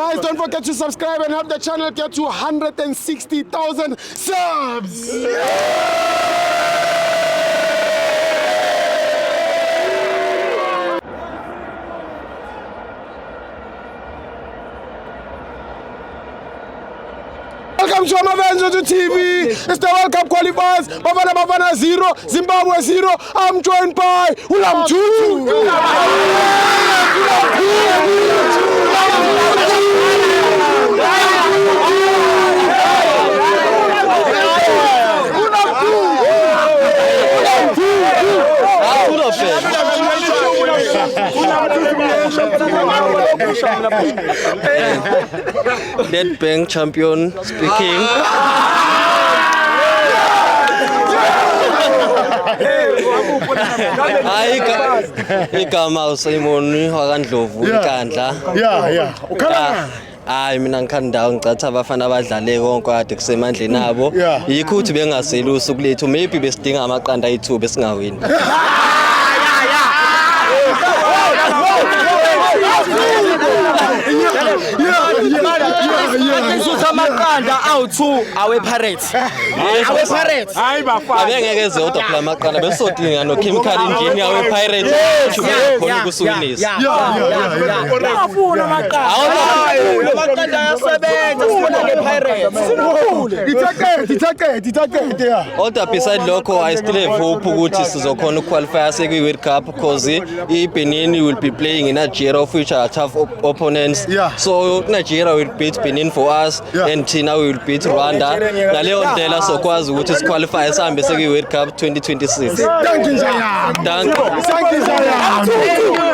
Guys, don't forget to subscribe and help the channel get to 160,000 subs. Welcome to Amavenzo to TV. It's the World Cup qualifiers. Bafana 0, Zimbabwe 0. I'm joined by Ulam Tutu. Dead Bank champion speaking. Igama uSimon wakandlovu inkandla. Yeah. Ukhala. Hayi mina ngikhandawo ngicatha abafana abadlale konke kade kusemandleni abo. Yikho uthi bengaseli usuku lethu maybe besidinga amaqanda ayithuba esingawini. Amaqanda awu2 awe Pirates. Hayi bafana. Abengeke zodwa phela amaqanda besodinga no Kim Kardashian awe Pirates khona kusukunisa. Afuna amaqanda. Amaqanda ayasebenza sifuna ngePirates. Itake. Kodwa beside lokho I still have hope ukuthi sizokhona ukuqualify sekwi World Cup because iBenin will be playing in Nigeria which are tough opponents. So Nigeria will beat Benin for us and Tina will beat Rwanda. Ngaleyo ndlela sokwazi ukuthi siqualify sihambe sekwi World Cup 2026. Thank you.